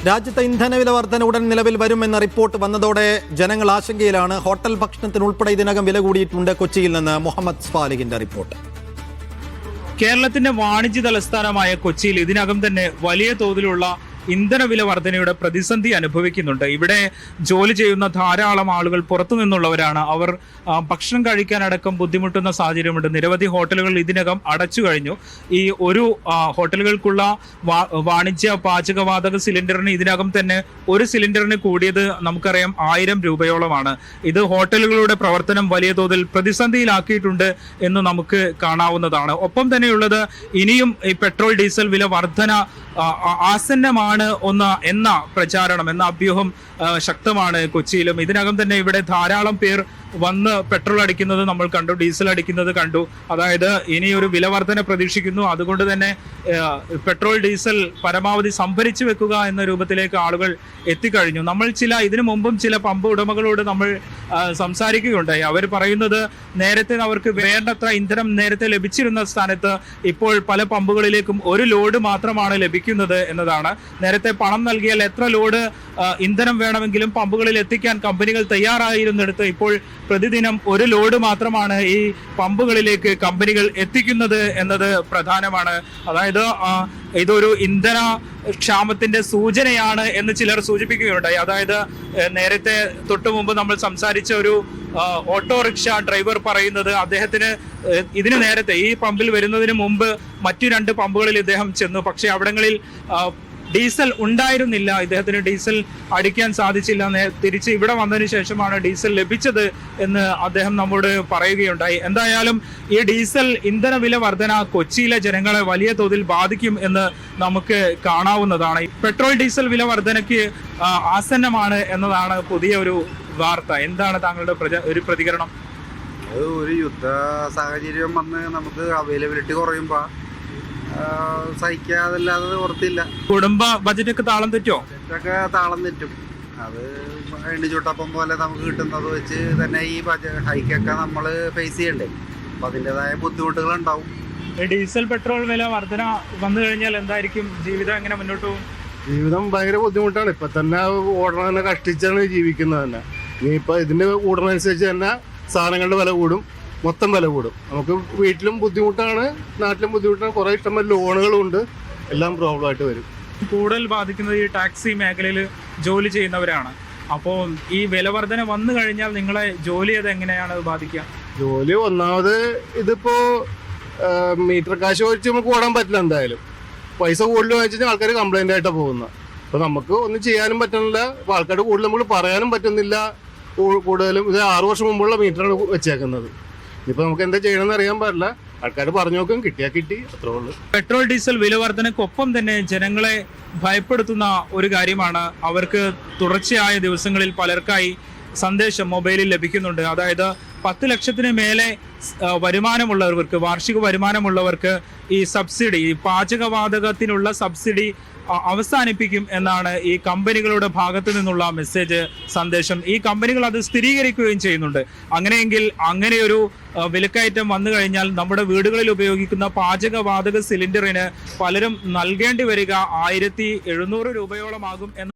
രാജ്യത്തെ ഇന്ധനവില വർധന ഉടൻ നിലവിൽ വരുമെന്ന റിപ്പോർട്ട് വന്നതോടെ ജനങ്ങൾ ആശങ്കയിലാണ്. ഹോട്ടൽ ഭക്ഷണത്തിനുൾപ്പെടെ ഇതിനകം വില കൂടിയിട്ടുണ്ട്. കൊച്ചിയിൽ നിന്ന് മുഹമ്മദ് സ്വാലിഹിന്റെ റിപ്പോർട്ട്. കേരളത്തിന്റെ വാണിജ്യ തലസ്ഥാനമായ കൊച്ചിയിൽ ഇതിനകം തന്നെ വലിയ തോതിലുള്ള ഇന്ധനവില വർധനയുടെ പ്രതിസന്ധി അനുഭവിക്കുന്നുണ്ട്. ഇവിടെ ജോലി ചെയ്യുന്ന ധാരാളം ആളുകൾ പുറത്തു നിന്നുള്ളവരാണ്. അവർ ഭക്ഷണം കഴിക്കാനടക്കം ബുദ്ധിമുട്ടുന്ന സാഹചര്യമുണ്ട്. നിരവധി ഹോട്ടലുകൾ ഇതിനകം അടച്ചു കഴിഞ്ഞു. ഈ ഒരു ഹോട്ടലുകൾക്കുള്ള വാണിജ്യ പാചകവാതക സിലിണ്ടറിന് ഇതിനകം തന്നെ ഒരു സിലിണ്ടറിന് കൂടിയത് നമുക്കറിയാം 1000 രൂപയോളമാണ്. ഇത് ഹോട്ടലുകളുടെ പ്രവർത്തനം വലിയ തോതിൽ പ്രതിസന്ധിയിലാക്കിയിട്ടുണ്ട് എന്ന് നമുക്ക് കാണാവുന്നതാണ്. ഒപ്പം തന്നെയുള്ളത് ഇനിയും ഈ പെട്രോൾ ഡീസൽ വില വർധന ആസന്നമാണ് എന്ന പ്രചാരണം, എന്ന അഭ്യൂഹം ശക്തമാണ് കൊച്ചിയിലും. ഇതിനകം തന്നെ ഇവിടെ ധാരാളം പേർ വന്ന് പെട്രോൾ അടിക്കുന്നത് നമ്മൾ കണ്ടു, ഡീസൽ അടിക്കുന്നത് കണ്ടു. അതായത് ഇനിയൊരു വില വർധന പ്രതീക്ഷിക്കുന്നു. അതുകൊണ്ട് തന്നെ പെട്രോൾ ഡീസൽ പരമാവധി സംഭരിച്ചു വെക്കുക എന്ന രൂപത്തിലേക്ക് ആളുകൾ എത്തിക്കഴിഞ്ഞു. നമ്മൾ ഇതിനു മുമ്പും ചില പമ്പ് ഉടമകളോട് നമ്മൾ സംസാരിക്കുകയുണ്ടായി. അവർ പറയുന്നത് നേരത്തെ അവർക്ക് വേണ്ടത്ര ഇന്ധനം നേരത്തെ ലഭിച്ചിരുന്ന സ്ഥാനത്ത് ഇപ്പോൾ പല പമ്പുകളിലേക്കും ഒരു ലോഡ് മാത്രമാണ് ലഭിക്കുന്നത് എന്നതാണ്. നേരത്തെ പണം നൽകിയാൽ എത്ര ലോഡ് ഇന്ധനം വേണമെങ്കിലും പമ്പുകളിൽ എത്തിക്കാൻ കമ്പനികൾ തയ്യാറായിരുന്നിടത്ത് ഇപ്പോൾ പ്രതിദിനം ഒരു ലോഡ് മാത്രമാണ് ഈ പമ്പുകളിലേക്ക് കമ്പനികൾ എത്തിക്കുന്നത് എന്നത് പ്രധാനമാണ്. അതായത് ഇതൊരു ഇന്ധന ക്ഷാമത്തിന്റെ സൂചനയാണ് എന്ന് ചിലർ സൂചിപ്പിക്കുകയുണ്ടായി. അതായത് നേരത്തെ തൊട്ടു മുമ്പ് നമ്മൾ സംസാരിച്ച ഒരു ഓട്ടോറിക്ഷ ഡ്രൈവർ പറയുന്നത് അദ്ദേഹത്തിന് ഇതിന് നേരത്തെ ഈ പമ്പിൽ വരുന്നതിന് മുമ്പ് മറ്റു 2 പമ്പുകളിൽ ഇദ്ദേഹം ചെന്നു. പക്ഷെ അവിടങ്ങളിൽ ഡീസൽ ഉണ്ടായിരുന്നില്ല, ഇദ്ദേഹത്തിന് ഡീസൽ അടിക്കാൻ സാധിച്ചില്ല. തിരിച്ച് ഇവിടെ വന്നതിന് ശേഷമാണ് ഡീസൽ ലഭിച്ചത് എന്ന് അദ്ദേഹം നമ്മോട് പറയുകയുണ്ടായി. എന്തായാലും ഈ ഡീസൽ ഇന്ധന വില വർധന കൊച്ചിയിലെ ജനങ്ങളെ വലിയ തോതിൽ ബാധിക്കും എന്ന് നമുക്ക് കാണാവുന്നതാണ്. പെട്രോൾ ഡീസൽ വില വർധനയ്ക്ക് ആസന്നമാണ് എന്നതാണ് പുതിയ ഒരു വാർത്ത. എന്താണ് താങ്കളുടെ ഒരു പ്രതികരണം? ഒരു യുദ്ധ സാഹചര്യം വന്ന് നമുക്ക് അവൈലബിലിറ്റി കുറയുമ്പോൾ സഹിക്കാതല്ലാതെ ഓർത്തില്ല. കുടുംബ ബജറ്റൊക്കെ താളം തെറ്റോ? താളം തെറ്റും. അത് എണ്ണിച്ചൂട്ടപ്പം പോലെ നമുക്ക് കിട്ടുന്നത് വെച്ച് തന്നെ ഈ ഹൈക്കൊക്കെ നമ്മൾ ഫേസ് ചെയ്യണ്ടേ. അപ്പം അതിൻ്റെതായ ബുദ്ധിമുട്ടുകൾ ഉണ്ടാവും. ഡീസൽ പെട്രോൾ വില വർധന വന്നു കഴിഞ്ഞാൽ എന്തായിരിക്കും ജീവിതം, എങ്ങനെ മുന്നോട്ട് പോകും? ജീവിതം ഭയങ്കര ബുദ്ധിമുട്ടാണ്. ഇപ്പം തന്നെ ഓടണം തന്നെ, കഷ്ടിച്ചാണ് ജീവിക്കുന്നത് തന്നെ. ഇനിയിപ്പോൾ ഇതിൻ്റെ കൂടുന്നതനുസരിച്ച് തന്നെ സാധനങ്ങളുടെ വില കൂടും, മൊത്തം വില കൂടും. നമുക്ക് വീട്ടിലും ബുദ്ധിമുട്ടാണ്, നാട്ടിലും ബുദ്ധിമുട്ടാണ്. കുറേ ഇഷ്ടംപോലെ ലോണുകളും ഉണ്ട്, എല്ലാം പ്രോബ്ലം ആയിട്ട് വരും. കൂടുതൽ ബാധിക്കുന്നത് ഈ ടാക്സി മേഖലയിൽ ജോലി ചെയ്യുന്നവരാണ്. അപ്പോൾ ഈ വില വർധന വന്നു കഴിഞ്ഞാൽ നിങ്ങളെ ജോലി അത് എങ്ങനെയാണ് ബാധിക്കുക? ജോലി ഒന്നാമത് ഇതിപ്പോൾ മീറ്റർ കാശ് വെച്ച് നമുക്ക് ഓടാൻ പറ്റില്ല. എന്തായാലും പൈസ കൂടുതൽ വെച്ച് കഴിഞ്ഞാൽ ആൾക്കാർ കംപ്ലൈൻ്റ് ആയിട്ടാണ് പോകുന്നത്. അപ്പോൾ നമുക്ക് ഒന്നും ചെയ്യാനും പറ്റുന്നില്ല, ആൾക്കാർ കൂടുതൽ നമുക്ക് പറയാനും പറ്റുന്നില്ല. കൂടുതലും ഇത് 6 വർഷം മുമ്പുള്ള മീറ്ററാണ് വെച്ചേക്കുന്നത്. ഇപ്പൊ നമുക്ക് എന്താ ചെയ്യണമെന്ന് അറിയാൻ പാടില്ല. ആൾക്കാർ പറഞ്ഞു നോക്കും, കിട്ടിയാ കിട്ടി, അത്രേ ഉള്ളൂ. പെട്രോൾ ഡീസൽ വില വർധനക്കൊപ്പം തന്നെ ജനങ്ങളെ ഭയപ്പെടുത്തുന്ന ഒരു കാര്യമാണ്, അവർക്ക് തുടർച്ചയായ ദിവസങ്ങളിൽ പലർക്കായി സന്ദേശം മൊബൈലിൽ ലഭിക്കുന്നുണ്ട്. അതായത് 10 ലക്ഷത്തിന് മേലെ വരുമാനമുള്ളവർക്ക്, വാർഷിക വരുമാനമുള്ളവർക്ക് ഈ സബ്സിഡി, ഈ പാചകവാതകത്തിനുള്ള സബ്സിഡി അവസാനിപ്പിക്കും എന്നാണ് ഈ കമ്പനികളുടെ ഭാഗത്തു നിന്നുള്ള മെസ്സേജ്, സന്ദേശം. ഈ കമ്പനികൾ അത് സ്ഥിരീകരിക്കുകയും ചെയ്യുന്നുണ്ട്. അങ്ങനെയെങ്കിൽ അങ്ങനെയൊരു വിലക്കയറ്റം വന്നു കഴിഞ്ഞാൽ നമ്മുടെ വീടുകളിൽ ഉപയോഗിക്കുന്ന പാചകവാതക സിലിണ്ടറിന് പലരും നൽകേണ്ടി വരിക 1700 രൂപയോളമാകും എന്ന്